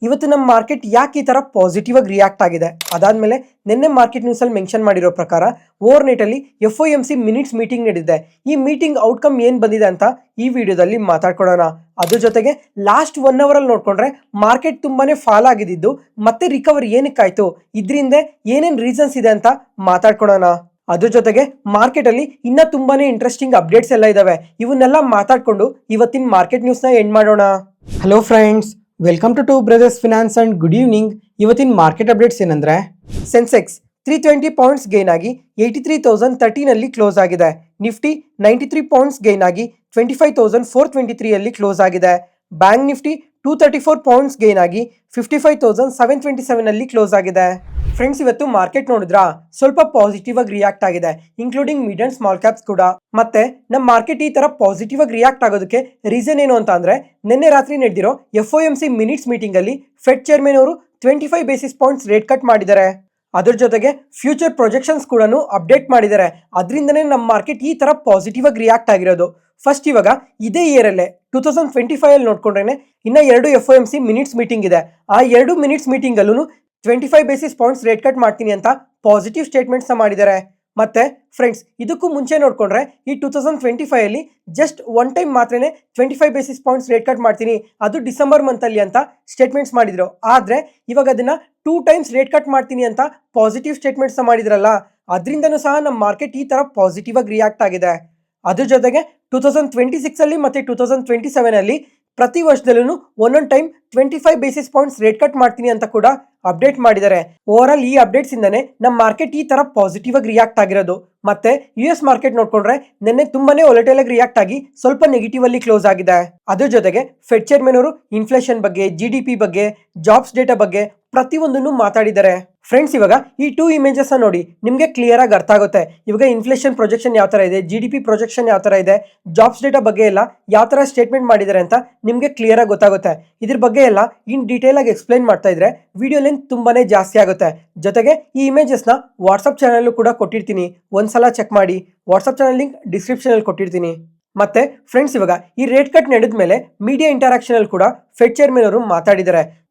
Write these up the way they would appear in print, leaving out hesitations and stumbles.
ಇವತ್ತು ನಮ್ಮ ಮಾರ್ಕೆಟ್ ಯಾಕೆ ಈ ತರ ಪಾಸಿಟಿವ್ ಆಗಿ ರಿಯಾಕ್ಟ್ ಆಗಿದೆ. ಅದಾದ್ಮೇಲೆ ನಿನ್ನೆ ಮಾರ್ಕೆಟ್ ನ್ಯೂಸ್ ಅಲ್ಲಿ ಮೆನ್ಷನ್ ಮಾಡಿರೋ ಪ್ರಕಾರ ಓವರ್ ನೈಟ್ ಅಲ್ಲಿ FOMC ಮಿನಿಟ್ಸ್ ಮೀಟಿಂಗ್ ನಡೆದಿದೆ. ಈ ಮೀಟಿಂಗ್ ಔಟ್ಕಮ್ ಏನ್ ಬಂದಿದೆ ಅಂತ ಈ ವಿಡಿಯೋದಲ್ಲಿ ಮಾತಾಡ್ಕೊಳ್ಳೋಣ. ಅದ್ರ ಜೊತೆಗೆ ಲಾಸ್ಟ್ 1 ಅವರ್ ಅಲ್ಲಿ ನೋಡ್ಕೊಂಡ್ರೆ ಮಾರ್ಕೆಟ್ ತುಂಬಾನೇ ಫಾಲ್ ಆಗಿದ್ದು ಮತ್ತೆ ರಿಕವರಿ ಏನಕ್ಕಾಯ್ತು, ಇದರಿಂದ ಏನೇನ್ ರೀಸನ್ಸ್ ಇದೆ ಅಂತ ಮಾತಾಡ್ಕೊಳ್ಳೋಣ. ಅದ್ರ ಜೊತೆಗೆ ಮಾರ್ಕೆಟ್ ಅಲ್ಲಿ ಇನ್ನ ತುಂಬಾನೇ ಇಂಟ್ರೆಸ್ಟಿಂಗ್ ಅಪ್ಡೇಟ್ಸ್ ಎಲ್ಲ ಇದಾವೆ. ಇವನ್ನೆಲ್ಲ ಮಾತಾಡ್ಕೊಂಡು ಇವತ್ತಿನ ಮಾರ್ಕೆಟ್ ನ್ಯೂಸ್ ನ ಎಂಡ್ ಮಾಡೋಣ. Hello friends, welcome to brothers finance and good evening. ಇವತ್ತಿನ ಮಾರ್ಕೆಟ್ ಅಪ್ಡೇಟ್ಸ್ ಏನಂದ್ರೆ ಸೆನ್ಸೆಕ್ಸ್ 320 ಪಾಯಿಂಟ್ಸ್ ಗೈನ್ ಆಗಿ 83,013 ಅಲ್ಲಿ ಕ್ಲೋಸ್ ಆಗಿದೆ. ನಿಫ್ಟಿ 93 ಪಾಯಿಂಟ್ಸ್ ಗೈನ್ ಆಗಿ 25,423 ಅಲ್ಲಿ ಕ್ಲೋಸ್ ಆಗಿದೆ. ಬ್ಯಾಂಕ್ ನಿಫ್ಟಿ 234 ಪಾಯಿಂಟ್ಸ್ ಗೈನ್ ಆಗಿ 55,727 ಅಲ್ಲಿ ಕ್ಲೋಸ್ ಆಗಿದೆ. ಫ್ರೆಂಡ್ಸ್, ಇವತ್ತು ಮಾರ್ಕೆಟ್ ನೋಡಿದ್ರಾ ಸ್ವಲ್ಪ ಪಾಸಿಟಿವ್ ಆಗಿ ರಿಯಾಕ್ಟ್ ಆಗಿದೆ, including mid and small caps ಕೂಡ. ಮತ್ತೆ ನಮ್ಮ ಮಾರ್ಕೆಟ್ ಈ ತರ ಪಾಸಿಟಿವ್ ಆಗಿ ರಿಯಾಕ್ಟ್ ಆಗೋದಕ್ಕೆ ರೀಸನ್ ಏನು ಅಂತ ಅಂದ್ರೆ ನಿನ್ನೆ ರಾತ್ರಿ ನಡೆದಿರೋ FOMC ಮಿನಿಟ್ಸ್ ಮೀಟಿಂಗ್ ಅಲ್ಲಿ ಫೆಡ್ ಚೇರ್ಮನ್ ಅವರು 25 ಬೇಸಿಸ್ ಪಾಯಿಂಟ್ಸ್ ರೇಟ್ ಕಟ್ ಮಾಡಿದ್ದಾರೆ. ಅದ್ರ ಜೊತೆಗೆ ಫ್ಯೂಚರ್ ಪ್ರೊಜೆಕ್ಷನ್ಸ್ ಕೂಡ ಅಪ್ಡೇಟ್ ಮಾಡಿದ್ದಾರೆ. ಅದರಿಂದನೇ ನಮ್ಮ ಮಾರ್ಕೆಟ್ ಈ ತರ ಪಾಸಿಟಿವ್ ಆಗಿ ರಿಯಾಕ್ಟ್ ಆಗಿರೋದು. ಫಸ್ಟ್ ಇವಾಗ ಇದೇ ಇಯರ್ ಅಲ್ಲೇ 2025 ಅಲ್ಲಿ ನೋಡ್ಕೊಂಡ್ರೆ ಇನ್ನ 2 FOMC ಮಿನಿಟ್ಸ್ ಮೀಟಿಂಗ್ ಇದೆ. ಆ 2 ಮಿನಿಟ್ಸ್ ಮೀಟಿಂಗ್ ಅಲ್ಲೂ 25 ಬೇಸಿಸ್ ಪಾಯಿಂಟ್ಸ್ ರೇಟ್ ಕಟ್ ಮಾಡ್ತೀನಿ ಅಂತ ಪಾಸಿಟಿವ್ ಸ್ಟೇಟ್ಮೆಂಟ್ಸ್ ಮಾಡಿದ್ದಾರೆ. ಮತ್ತೆ ಫ್ರೆಂಡ್ಸ್, ಇದಕ್ಕೂ ಮುಂಚೆ ನೋಡ್ಕೊಂಡ್ರೆ ಈ 2025 ಅಲ್ಲಿ ಜಸ್ಟ್ ಒನ್ ಟೈಮ್ ಮಾತ್ರನೇ 25 ಬೇಸಿಸ್ ಪಾಯಿಂಟ್ಸ್ ರೇಟ್ ಕಟ್ ಮಾಡ್ತೀನಿ, ಅದು ಡಿಸೆಂಬರ್ ಮಂತ್ ಅಲ್ಲಿ ಅಂತ ಸ್ಟೇಟ್ಮೆಂಟ್ಸ್ ಮಾಡಿದ್ರು. ಆದ್ರೆ ಇವಾಗ ಅದನ್ನ 2 ಟೈಮ್ಸ್ ರೇಟ್ ಕಟ್ ಮಾಡ್ತೀನಿ ಅಂತ ಪಾಸಿಟಿವ್ ಸ್ಟೇಟ್ಮೆಂಟ್ಸ್ ಮಾಡಿದ್ರಲ್ಲ, ಅದರಿಂದನೂ ಸಹ ನಮ್ಮ ಮಾರ್ಕೆಟ್ ಈ ತರ ಪಾಸಿಟಿವ್ ಆಗಿ ರಿಯಾಕ್ಟ್ ಆಗಿದೆ. ಅದ್ರ ಜೊತೆಗೆ 2026 ಅಲ್ಲಿ ಮತ್ತೆ 2027 ಅಲ್ಲಿ ಪ್ರತಿ ವರ್ಷದಲ್ಲೂ ಒಂದೊಂದು time 25 basis points rate cut ಮಾಡ್ತೀನಿ ಅಂತ ಕೂಡ ಅಪ್ಡೇಟ್ ಮಾಡಿದ್ದಾರೆ. ಓವರ್ ಆಲ್ ಈ ಅಪ್ಡೇಟ್ಸ್ ಇಂದಾನೆ ನಮ್ಮ ಮಾರ್ಕೆಟ್ ಈ ತರ ಪಾಸಿಟಿವ್ ಆಗಿ ರಿಯಾಕ್ಟ್ ಆಗಿರೋದು. ಮತ್ತೆ US ಮಾರ್ಕೆಟ್ ನೋಡ್ಕೊಂಡ್ರೆ ನಿನ್ನೆ ತುಂಬಾನೇ ವೊಲಟೈಲ್ ಆಗಿ ರಿಯಾಕ್ಟ್ ಆಗಿ ಸ್ವಲ್ಪ ನೆಗೆಟಿವ್ ಅಲ್ಲಿ ಕ್ಲೋಸ್ ಆಗಿದೆ. ಅದ್ರ ಜೊತೆಗೆ ಫೆಡ್ ಚೇರ್ಮನ್ ಅವರು ಇನ್ಫ್ಲೇಷನ್ ಬಗ್ಗೆ, GDP ಬಗ್ಗೆ, ಜಾಬ್ಸ್ ಡೇಟಾ ಬಗ್ಗೆ ಪ್ರತಿಯೊಂದನ್ನು ಮಾತಾಡಿದ್ದಾರೆ. ಫ್ರೆಂಡ್ಸ್, ಇವಾಗ ಈ 2 ಇಮೇಜಸ್ ನೋಡಿ ನಿಮ್ಗೆ ಕ್ಲಿಯರ್ ಆಗಿ ಅರ್ಥ ಆಗುತ್ತೆ. ಇವಾಗ ಇನ್ಫ್ಲೇಷನ್ ಪ್ರೊಜೆಕ್ಷನ್ ಯಾವ ತರ ಇದೆ, GDP ಪ್ರೊಜೆಕ್ಷನ್ ಯಾವ ತರ ಇದೆ, ಜಾಬ್ಸ್ ಡೇಟಾ ಬಗ್ಗೆ ಎಲ್ಲ ಯಾವ ತರ ಸ್ಟೇಟ್ಮೆಂಟ್ ಮಾಡಿದ್ದಾರೆ ಅಂತ ನಿಮ್ಗೆ ಕ್ಲಿಯರ್ ಆಗಿ ಗೊತ್ತಾಗುತ್ತೆ. ಇದ್ರ ಬಗ್ಗೆ ಎಲ್ಲ ಇನ್ ಡೀಟೇಲ್ ಆಗಿ ಎಕ್ಸ್ಪ್ಲೈನ್ ಮಾಡ್ತಾ ಇದ್ರೆ ವಿಡಿಯೋ ಲೆಂತ್ ತುಂಬಾನೇ ಜಾಸ್ತಿ ಆಗುತ್ತೆ. ಜೊತೆಗೆ ಈ ಇಮೇಜಸ್ ನ ವಾಟ್ಸ್ಆಪ್ ಚಾನಲ್ ಕೂಡ ಕೊಟ್ಟಿರ್ತೀನಿ, ಒಂದ್ಸಲ ಚೆಕ್ ಮಾಡಿ. ವಾಟ್ಸ್ಆಪ್ ಚಾನಲ್ ಲಿಂಕ್ ಡಿಸ್ಕ್ರಿಪ್ಷನ್ ಅಲ್ಲಿ ಕೊಟ್ಟಿರ್ತೀನಿ. ಮತ್ತೆ ಫ್ರೆಂಡ್ಸ್, ಇವಾಗ ಈ ರೇಟ್ ಕಟ್ ನಡೆದ ಮೇಲೆ ಮೀಡಿಯಾ ಇಂಟರಾಕ್ಷನ್ ಅಲ್ಲಿ ಕೂಡ ಫೆಡ್ ಚೇರ್ಮನ್ ಅವರು ಮಾತಾಡಿದ್ದಾರೆ.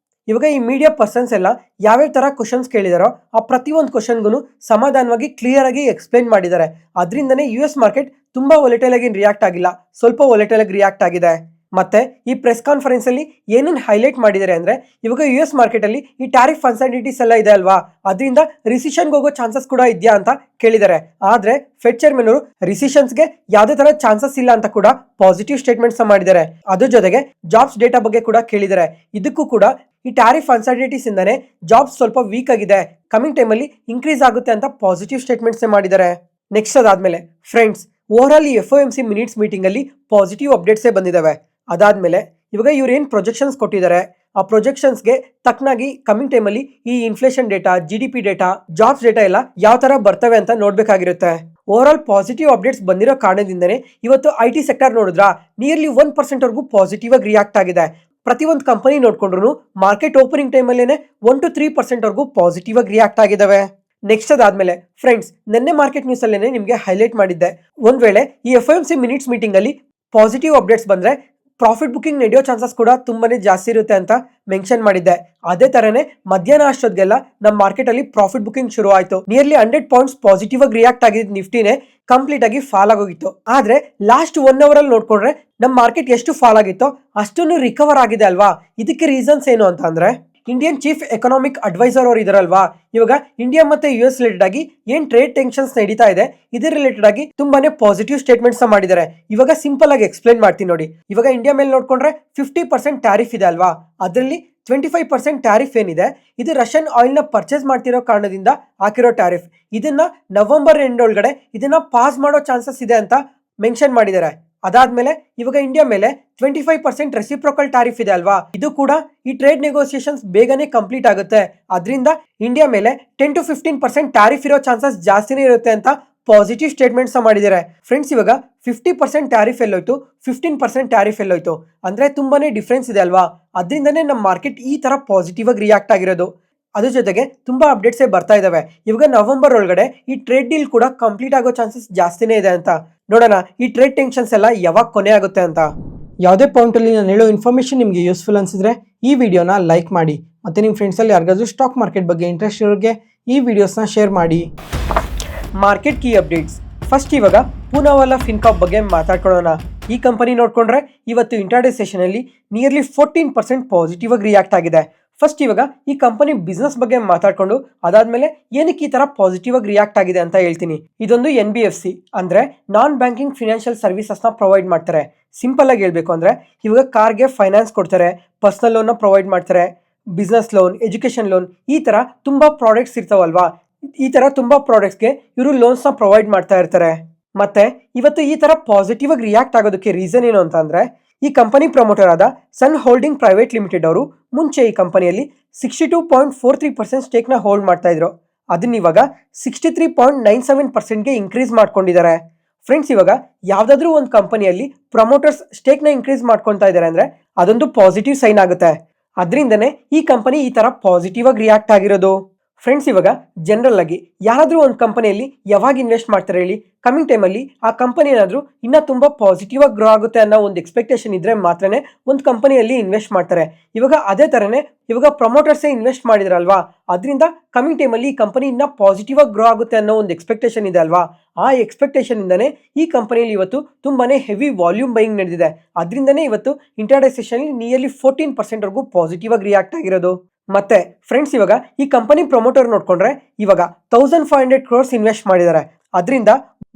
ಇವಾಗ ಈ ಮೀಡಿಯಾ ಪರ್ಸನ್ಸ್ ಎಲ್ಲ ಯಾವ್ಯಾವ ತರ ಕ್ವಶನ್ಸ್ ಕೇಳಿದಾರೋ ಆ ಪ್ರತಿಯೊಂದು ಕ್ವಶನ್ಗೂ ಸಮಾಧಾನವಾಗಿ ಕ್ಲಿಯರ್ ಆಗಿ ಎಕ್ಸ್ಪ್ಲೈನ್ ಮಾಡಿದ್ದಾರೆ. ಅದರಿಂದನೇ US ಮಾರ್ಕೆಟ್ ತುಂಬಾ ವೊಲಟೈಲ್ ಆಗಿ ರಿಯಾಕ್ಟ್ ಆಗಿಲ್ಲ, ಸ್ವಲ್ಪ ವೊಲಟೈಲ್ ಆಗಿ ರಿಯಾಕ್ಟ್ ಆಗಿದೆ. ಮತ್ತೆ ಈ ಪ್ರೆಸ್ ಕಾನ್ಫರೆನ್ಸ್ ಅಲ್ಲಿ ಏನೇನು ಹೈಲೈಟ್ ಮಾಡಿದ್ದಾರೆ ಅಂದ್ರೆ ಇವಾಗ US ಮಾರ್ಕೆಟ್ ಅಲ್ಲಿ ಈ ಟ್ಯಾರಿಫ್ ಅನ್ಸರ್ಟಿನಿಟೀಸ್ ಎಲ್ಲ ಇದೆ ಅಲ್ವಾ, ಅದರಿಂದ ರಿಸಿಷನ್ಗೆ ಹೋಗೋ ಚಾನ್ಸಸ್ ಕೂಡ ಇದೆಯಾ ಅಂತ ಕೇಳಿದ್ದಾರೆ. ಆದ್ರೆ ಫೆಡ್ ಚೇರ್ಮನ್ ಅವರು ರಿಸಿಷನ್ಸ್ಗೆ ಯಾವುದೇ ತರ ಚಾನ್ಸಸ್ ಇಲ್ಲ ಅಂತ ಕೂಡ ಪಾಸಿಟಿವ್ ಸ್ಟೇಟ್ಮೆಂಟ್ಸ್ ಮಾಡಿದ್ದಾರೆ. ಅದ್ರ ಜೊತೆಗೆ ಜಾಬ್ಸ್ ಡೇಟಾ ಬಗ್ಗೆ ಕೂಡ ಕೇಳಿದ್ದಾರೆ. ಇದಕ್ಕೂ ಕೂಡ ಈ ಟ್ಯಾರಿಫ್ ಅನ್ಸರ್ಟಿನಿಟೀಸ್ ಇಂದಾನೆ ಜಾಬ್ಸ್ ಸ್ವಲ್ಪ ವೀಕ್ ಆಗಿದೆ, ಕಮಿಂಗ್ ಟೈಮ್ ಅಲ್ಲಿ ಇನ್ಕ್ರೀಸ್ ಆಗುತ್ತೆ ಅಂತ ಪಾಸಿಟಿವ್ ಸ್ಟೇಟ್ಮೆಂಟ್ಸ್ ಮಾಡಿದ್ದಾರೆ. ನೆಕ್ಸ್ಟ್ ಅದಾದ್ಮೇಲೆ ಫ್ರೆಂಡ್ಸ್, ಓವರ್ ಆಲ್ ಈ FOMC ಮಿನಿಟ್ಸ್ ಮೀಟಿಂಗ್ ಅಲ್ಲಿ ಪಾಸಿಟಿವ್ ಅಪ್ಡೇಟ್ಸ್ ಬಂದಿದ್ದಾವೆ. ಅದಾದ್ಮೇಲೆ ಇವಾಗ ಇವ್ರು ಏನ್ ಪ್ರೊಜೆಕ್ಷನ್ಸ್ ಕೊಟ್ಟಿದ್ದಾರೆ ಆ ಪ್ರೊಜೆಕ್ಷನ್ಸ್ಗೆ ತಕ್ಕನಾಗಿ ಕಮಿಂಗ್ ಟೈಮ್ ಅಲ್ಲಿ ಈ inflation data, GDP data, jobs data ಎಲ್ಲ ಯಾವ ತರ ಬರ್ತವೆ ಅಂತ ನೋಡ್ಬೇಕಾಗಿರುತ್ತೆ. ಓವರ್ ಆಲ್ ಪಾಸಿಟಿವ್ ಅಪ್ಡೇಟ್ಸ್ ಬಂದಿರೋ ಕಾರಣದಿಂದನೇ ಇವತ್ತು IT ಸೆಕ್ಟರ್ ನೋಡಿದ್ರ ನಿಯರ್ಲಿ 1% ವರೆಗೂ ಪಾಸಿಟಿವ್ ಆಗಿ ರಿಯಾಕ್ಟ್ ಆಗಿದೆ. ಪ್ರತಿಯೊಂದು ಕಂಪನಿ ನೋಡ್ಕೊಂಡ್ರು ಮಾರ್ಕೆಟ್ ಓಪನಿಂಗ್ ಟೈಮ್ ಅಲ್ಲೇನೆ 1 to 3% ವರೆಗೂ ಪಾಸಿಟಿವ್ ಆಗಿ ರಿಯಾಕ್ಟ್ ಆಗಿದಾವೆ. ನೆಕ್ಸ್ಟ್ ಅದಾದ್ಮೇಲೆ ಫ್ರೆಂಡ್ಸ್, ನಿನ್ನೆ ಮಾರ್ಕೆಟ್ ನ್ಯೂಸ್ ಅಲ್ಲೇನೆ ನಿಮ್ಗೆ ಹೈಲೈಟ್ ಮಾಡಿದ್ದೆ, ಒಂದ್ ವೇಳೆ ಈ FOMC ಮಿನಿಟ್ಸ್ ಮೀಟಿಂಗ್ ಅಲ್ಲಿ ಪಾಸಿಟಿವ್ ಅಪ್ಡೇಟ್ಸ್ ಬಂದ್ರೆ ಪ್ರಾಫಿಟ್ ಬುಕಿಂಗ್ ನಡೆಯೋ ಚಾನ್ಸಸ್ ಕೂಡ ತುಂಬಾನೇ ಜಾಸ್ತಿ ಇರುತ್ತೆ ಅಂತ ಮೆನ್ಷನ್ ಮಾಡಿದ್ದೆ. ಅದೇ ತರನೇ ಮಧ್ಯಾಹ್ನ ಅಷ್ಟೊತ್ತಿಗೆಲ್ಲ ನಮ್ಮ ಮಾರ್ಕೆಟ್ ಅಲ್ಲಿ ಪ್ರಾಫಿಟ್ ಬುಕಿಂಗ್ ಶುರು ಆಯ್ತು. ನಿಯರ್ಲಿ 100 ಪಾಯಿಂಟ್ಸ್ ಪಾಸಿಟಿವ್ ಆಗಿ ರಿಯಾಕ್ಟ್ ಆಗಿದ್ದು ನಿಫ್ಟಿನೇ ಕಂಪ್ಲೀಟ್ ಆಗಿ ಫಾಲ್ ಆಗೋಗಿತ್ತು. ಆದ್ರೆ ಲಾಸ್ಟ್ 1 ಅವರ್ ಅಲ್ಲಿ ನೋಡ್ಕೊಂಡ್ರೆ ನಮ್ಮ ಮಾರ್ಕೆಟ್ ಎಷ್ಟು ಫಾಲ್ ಆಗಿತ್ತೋ ಅಷ್ಟೊಂದು ರಿಕವರ್ ಆಗಿದೆ ಅಲ್ವಾ. ಇದಕ್ಕೆ ರೀಸನ್ಸ್ ಏನು ಅಂತ ಅಂದ್ರೆ ಇಂಡಿಯನ್ ಚೀಫ್ ಎಕನಾಮಿಕ್ ಅಡ್ವೈಸರ್ ಅವರು ಇದಾರಲ್ವಾ, ಇವಾಗ ಇಂಡಿಯಾ ಮತ್ತೆ US ರಿಲೇಟೆಡ್ ಆಗಿ ಏನ್ ಟ್ರೇಡ್ ಟೆನ್ಷನ್ಸ್ ನಡೀತಾ ಇದೆ ಇದ್ರ ರಿಲೇಟೆಡ್ ಆಗಿ ತುಂಬಾನೇ ಪಾಸಿಟಿವ್ ಸ್ಟೇಟ್ಮೆಂಟ್ಸ್ ಮಾಡಿದ್ದಾರೆ. ಇವಾಗ ಸಿಂಪಲ್ ಆಗಿ ಎಕ್ಸ್ಪ್ಲೈನ್ ಮಾಡ್ತೀನಿ ನೋಡಿ. ಇವಾಗ ಇಂಡಿಯಾ ಮೇಲೆ ನೋಡ್ಕೊಂಡ್ರೆ 50% ಟ್ಯಾರಿಫ್ ಇದೆ ಅಲ್ವಾ, ಅದರಲ್ಲಿ 25% ಟ್ಯಾರಿಫ್ ಏನಿದೆ ಇದು ರಷ್ಯನ್ ಆಯಿಲ್ ನ ಪರ್ಚೇಸ್ ಮಾಡ್ತಿರೋ ಕಾರಣದಿಂದ ಹಾಕಿರೋ ಟ್ಯಾರಿಫ್. ಇದನ್ನ ನವೆಂಬರ್ ಎಂಡ್ ಒಳಗಡೆ ಇದನ್ನ ಪಾಸ್ ಮಾಡೋ ಚಾನ್ಸಸ್ ಇದೆ ಅಂತ ಮೆನ್ಷನ್ ಮಾಡಿದ್ದಾರೆ. ಅದಾದ್ಮೇಲೆ ಇವಾಗ ಇಂಡಿಯಾ ಮೇಲೆ 25% ರೆಸಿಪ್ರೋಕಲ್ ಟ್ಯಾರಿಫ್ ಇದೆ ಅಲ್ವಾ, ಇದು ಕೂಡ ಈ ಟ್ರೇಡ್ ನೆಗೋಸಿಯೇಷನ್ಸ್ ಬೇಗನೆ ಕಂಪ್ಲೀಟ್ ಆಗುತ್ತೆ. ಅದರಿಂದ ಇಂಡಿಯಾ ಮೇಲೆ 10 to 15% ಟ್ಯಾರಿಫ್ ಇರೋ ಚಾನ್ಸಸ್ ಜಾಸ್ತಿನೇ ಇರುತ್ತೆ ಅಂತ ಪಾಸಿಟಿವ್ ಸ್ಟೇಟ್ಮೆಂಟ್ಸ್ ಮಾಡಿದ್ದಾರೆ. ಫ್ರೆಂಡ್ಸ್, ಇವಾಗ 50% ಟ್ಯಾರಿಫ್ ಎಲ್ಲೋಯ್ತು, 15% ಟ್ಯಾರಿಫ್ ಎಲ್ಲೋಯ್ತು ಅಂದ್ರೆ ತುಂಬಾನೇ ಡಿಫ್ರೆನ್ಸ್ ಇದೆ ಅಲ್ವಾ. ಅದರಿಂದನೇ ನಮ್ಮ ಮಾರ್ಕೆಟ್ ಈ ತರ ಪಾಸಿಟಿವ್ ಆಗಿ ರಿಯಾಕ್ಟ್ ಆಗಿರೋದು. ಅದ್ರ ಜೊತೆಗೆ ತುಂಬಾ ಅಪ್ಡೇಟ್ಸ್ ಬರ್ತಾ ಇದಾವೆ. ಇವಾಗ ನವೆಂಬರ್ ಒಳಗಡೆ ಈ ಟ್ರೇಡ್ ಡೀಲ್ ಕೂಡ ಕಂಪ್ಲೀಟ್ ಆಗೋ ಚಾನ್ಸಸ್ ಜಾಸ್ತಿನೇ ಇದೆ ಅಂತ. ನೋಡೋಣ ಈ ಟ್ರೇಡ್ ಟೆನ್ಷನ್ಸ್ ಎಲ್ಲ ಯಾವಾಗ ಕೊನೆ ಆಗುತ್ತೆ ಅಂತ. ಯಾವುದೇ ಪಾಯಿಂಟಲ್ಲಿ ನಾನು ಹೇಳೋ ಇನ್ಫಾರ್ಮೇಷನ್ ನಿಮಗೆ ಯೂಸ್ಫುಲ್ ಅನಿಸಿದ್ರೆ ಈ ವಿಡಿಯೋನ ಲೈಕ್ ಮಾಡಿ ಮತ್ತು ನಿಮ್ಮ ಫ್ರೆಂಡ್ಸಲ್ಲಿ ಯಾರಿಗಾದ್ರೂ ಸ್ಟಾಕ್ ಮಾರ್ಕೆಟ್ ಬಗ್ಗೆ ಇಂಟ್ರೆಸ್ಟ್ ಇರೋರಿಗೆ ಈ ವಿಡಿಯೋಸ್ನ ಶೇರ್ ಮಾಡಿ. Market key updates. ಫಸ್ಟ್ ಇವಾಗ ಪೂನಾವಾಲಾ ಫಿನ್ಕಾರ್ಪ್ ಬಗ್ಗೆ ಮಾತಾಡ್ಕೊಳ್ಳೋಣ. ಈ ಕಂಪನಿ ನೋಡಿಕೊಂಡ್ರೆ ಇವತ್ತು ಇಂಟ್ರಾಡೇ ಸೆಷನಲ್ಲಿ ನಿಯರ್ಲಿ 14% ಪಾಸಿಟಿವ್ ಆಗಿ ರಿಯಾಕ್ಟ್ ಆಗಿದೆ. ಫಸ್ಟ್ ಇವಾಗ ಈ ಕಂಪನಿ ಬಿಸ್ನೆಸ್ ಬಗ್ಗೆ ಮಾತಾಡ್ಕೊಂಡು ಅದಾದ್ಮೇಲೆ ಏನಕ್ಕೆ ಈ ತರ ಪಾಸಿಟಿವ್ ಆಗಿ ರಿಯಾಕ್ಟ್ ಆಗಿದೆ ಅಂತ ಹೇಳ್ತೀನಿ. ಇದೊಂದು NBFC ಅಂದ್ರೆ ನಾನ್ ಬ್ಯಾಂಕಿಂಗ್ ಫಿನಾನ್ಷಿಯಲ್ ಸರ್ವಿಸಸ್ ನ ಪ್ರೊವೈಡ್ ಮಾಡ್ತಾರೆ. ಸಿಂಪಲ್ ಆಗಿ ಹೇಳ್ಬೇಕು ಅಂದ್ರೆ ಇವಾಗ ಕಾರ್ಗೆ ಫೈನಾನ್ಸ್ ಕೊಡ್ತಾರೆ, ಪರ್ಸನಲ್ ಲೋನ್ ನ ಪ್ರೊವೈಡ್ ಮಾಡ್ತಾರೆ, ಬಿಸ್ನೆಸ್ ಲೋನ್, ಎಜುಕೇಶನ್ ಲೋನ್, ಈ ತರ ತುಂಬಾ ಪ್ರಾಡಕ್ಟ್ಸ್ ಇರ್ತಾವಲ್ವಾ. ಈ ತರ ತುಂಬಾ ಪ್ರಾಡಕ್ಟ್ಸ್ಗೆ ಇವರು ಲೋನ್ಸ್ ನ ಪ್ರೊವೈಡ್ ಮಾಡ್ತಾ ಇರ್ತಾರೆ. ಮತ್ತೆ ಇವತ್ತು ಈ ತರ ಪಾಸಿಟಿವ್ ಆಗಿ ರಿಯಾಕ್ಟ್ ಆಗೋದಕ್ಕೆ ರೀಸನ್ ಏನು ಅಂತ ಅಂದ್ರೆ ಈ ಕಂಪನಿ ಪ್ರಮೋಟರ್ ಆದ ಸನ್ ಹೋಲ್ಡಿಂಗ್ ಪ್ರೈವೇಟ್ ಲಿಮಿಟೆಡ್ ಅವರು ಮುಂಚೆ ಈ ಕಂಪನಿಯಲ್ಲಿ 62.43% ಸ್ಟೇಕ್ ನ ಹೋಲ್ಡ್ ಮಾಡ್ತಾ ಇದ್ರು. ಅದನ್ನ ಇವಾಗ 63.97%ಗೆ ಇನ್ಕ್ರೀಸ್ ಮಾಡ್ಕೊಂಡಿದ್ದಾರೆ. ಫ್ರೆಂಡ್ಸ್, ಇವಾಗ ಯಾವ್ದಾದ್ರು ಒಂದು ಕಂಪನಿಯಲ್ಲಿ ಪ್ರಮೋಟರ್ಸ್ ಸ್ಟೇಕ್ ನ ಇನ್ಕ್ರೀಸ್ ಮಾಡ್ಕೊತಾ ಇದ್ದಾರೆ ಅಂದ್ರೆ ಅದೊಂದು ಪಾಸಿಟಿವ್ ಸೈನ್ ಆಗುತ್ತೆ. ಅದರಿಂದನೇ ಈ ಕಂಪನಿ ಈ ತರ ಪಾಸಿಟಿವ್ ಆಗಿ ರಿಯಾಕ್ಟ್ ಆಗಿರೋದು. ಫ್ರೆಂಡ್ಸ್, ಇವಾಗ ಜನರಲ್ ಆಗಿ ಯಾರಾದ್ರೂ ಒಂದು ಕಂಪನಿಯಲ್ಲಿ ಯಾವಾಗ ಇನ್ವೆಸ್ಟ್ ಮಾಡ್ತಾರೆ ಹೇಳಿ, ಕಮಿಂಗ್ ಟೈಮಲ್ಲಿ ಆ ಕಂಪನಿ ಏನಾದರೂ ಇನ್ನೂ ತುಂಬ ಪಾಸಿಟಿವ್ ಆಗಿ ಗ್ರೋ ಆಗುತ್ತೆ ಅನ್ನೋ ಒಂದು ಎಕ್ಸ್ಪೆಕ್ಟೇಷನ್ ಇದ್ರೆ ಮಾತ್ರನೇ ಒಂದು ಕಂಪನಿಯಲ್ಲಿ ಇನ್ವೆಸ್ಟ್ ಮಾಡ್ತಾರೆ. ಇವಾಗ ಅದೇ ಥರನೇ ಇವಾಗ ಪ್ರಮೋಟರ್ಸೇ ಇನ್ವೆಸ್ಟ್ ಮಾಡಿದ್ರಲ್ವಾ, ಅದರಿಂದ ಕಮಿಂಗ್ ಟೈಮಲ್ಲಿ ಈ ಕಂಪನಿ ಇನ್ನೂ ಪಾಸಿಟಿವ್ ಆಗಿ ಗ್ರೋ ಆಗುತ್ತೆ ಅನ್ನೋ ಒಂದು ಎಕ್ಸ್ಪೆಕ್ಟೇಷನ್ ಇದೆ ಅಲ್ವಾ. ಆ ಎಕ್ಸ್ಪೆಕ್ಟೇಷನ್ ಇಂದನೇ ಈ ಕಂಪನಿಯಲ್ಲಿ ಇವತ್ತು ತುಂಬಾನೇ ಹೆವಿ ವಾಲ್ಯೂಮ್ ಬೈಯಿಂಗ್ ನಡೆದಿದೆ. ಅದರಿಂದನೇ ಇವತ್ತು ಇಂಟ್ರಾಡೇ ಸೆಷನ್ ನಿಯರ್ಲಿ 14% ವರೆಗೂ ಪಾಸಿಟಿವ್ ಆಗಿ ರಿಯಾಕ್ಟ್ ಆಗಿರೋದು. ಮತ್ತೆ ಫ್ರೆಂಡ್ಸ್, ಇವಾಗ ಈ ಕಂಪನಿ ಪ್ರಮೋಟರ್ ನೋಡ್ಕೊಂಡ್ರೆ ಇವಾಗ 1500 crores ಇನ್ವೆಸ್ಟ್ ಮಾಡಿದ್ದಾರೆ. ಅದರಿಂದ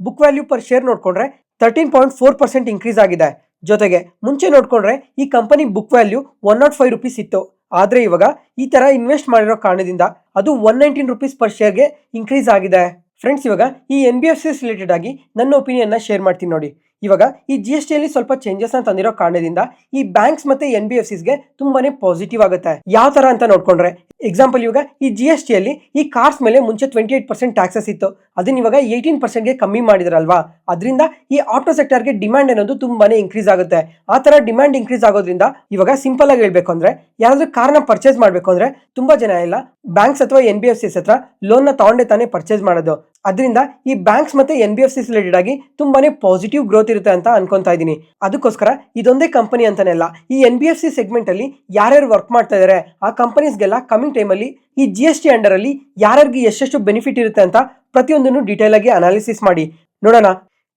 ಬುಕ್ ವ್ಯಾಲ್ಯೂ ಪರ್ ಶೇರ್ ನೋಡ್ಕೊಂಡ್ರೆ 13.4% ಇನ್ಕ್ರೀಸ್ ಆಗಿದೆ. ಜೊತೆಗೆ ಮುಂಚೆ ನೋಡ್ಕೊಂಡ್ರೆ ಈ ಕಂಪನಿ ಬುಕ್ ವ್ಯಾಲ್ಯೂ 105 rupees ಇತ್ತು. ಆದ್ರೆ ಇವಾಗ ಈ ತರ ಇನ್ವೆಸ್ಟ್ ಮಾಡಿರೋ ಕಾರಣದಿಂದ ಅದು 119 rupees ಪರ್ ಶೇರ್ಗೆ ಇನ್ಕ್ರೀಸ್ ಆಗಿದೆ. ಫ್ರೆಂಡ್ಸ್, ಇವಾಗ ಈ NBFCs ರಿಲೇಟೆಡ್ ಆಗಿ ನನ್ನ ಒಪಿನಿಯನ್ ನ ಶೇರ್ ಮಾಡ್ತೀನಿ ನೋಡಿ. ಇವಾಗ ಈ GST ಅಲ್ಲಿ ಸ್ವಲ್ಪ ಚೇಂಜಸ್ ನ ತಂದಿರೋ ಕಾರಣದಿಂದ ಈ ಬ್ಯಾಂಕ್ಸ್ ಮತ್ತೆ NBFCsಗೆ ತುಂಬಾನೇ ಪಾಸಿಟಿವ್ ಆಗುತ್ತೆ. ಯಾವ ತರ ಅಂತ ನೋಡ್ಕೊಂಡ್ರೆ ಎಕ್ಸಾಂಪಲ್, ಇವಾಗ ಈ GST ಅಲ್ಲಿ ಈ ಕಾರ್ಸ್ ಮೇಲೆ ಮುಂಚೆ 28% ಟ್ಯಾಕ್ಸಸ್ ಇತ್ತು, ಅದನ್ನ ಇವಾಗ 18%ಗೆ ಕಮ್ಮಿ ಮಾಡಿದ್ರಲ್ವಾ. ಅದರಿಂದ ಈ ಆಟೋ ಸೆಕ್ಟರ್ಗೆ ಡಿಮ್ಯಾಂಡ್ ಅನ್ನೋದು ತುಂಬಾನೇ ಇನ್ಕ್ರೀಸ್ ಆಗುತ್ತೆ. ಆ ತರ ಡಿಮ್ಯಾಂಡ್ ಇನ್ಕ್ರೀಸ್ ಆಗೋದ್ರಿಂದ ಇವಾಗ ಸಿಂಪಲ್ ಆಗಿ ಹೇಳ್ಬೇಕು ಅಂದ್ರೆ ಯಾರಾದ್ರೂ ಕಾರ್ನ ಪರ್ಚೇಸ್ ಮಾಡ್ಬೇಕು ಅಂದ್ರೆ ತುಂಬಾ ಜನ ಎಲ್ಲ ಬ್ಯಾಂಕ್ಸ್ ಅಥವಾ NBFCs ಹತ್ರ ಲೋನ್ ನ ತಗೊಂಡೆ ತಾನೇ ಪರ್ಚೇಸ್ ಮಾಡೋದು. ಅದರಿಂದ ಈ ಬ್ಯಾಂಕ್ಸ್ ಮತ್ತೆ NBFCs ರಿಲೇಟೆಡ್ ಆಗಿ ತುಂಬಾನೇ ಪಾಸಿಟಿವ್ ಗ್ರೋತ್ ಇರುತ್ತೆ ಅಂತ ಅನ್ಕೊಂತಾ ಇದ್ದೀನಿ. ಅದಕ್ಕೋಸ್ಕರ ಇದೊಂದೇ ಕಂಪನಿ ಅಂತಾನೆ ಅಲ್ಲ, ಈ NBFC ಸೆಗ್ಮೆಂಟ್ ಅಲ್ಲಿ ಯಾರ್ಯಾರು ವರ್ಕ್ ಮಾಡ್ತಾ ಇದಾರೆ ಆ ಕಂಪನೀಸ್ಗೆಲ್ಲ ಕಮಿಂಗ್ ಟೈಮಲ್ಲಿ ಈ GST ಅಂಡರ್ ಅಲ್ಲಿ ಯಾರ್ಯಾರಿಗೆ ಎಷ್ಟೆಷ್ಟು ಬೆನಿಫಿಟ್ ಇರುತ್ತೆ ಅಂತ ಪ್ರತಿಯೊಂದನ್ನು ಡೀಟೇಲ್ ಆಗಿ ಅನಾಲಿಸಿಸ್ ಮಾಡಿ ನೋಡೋಣ.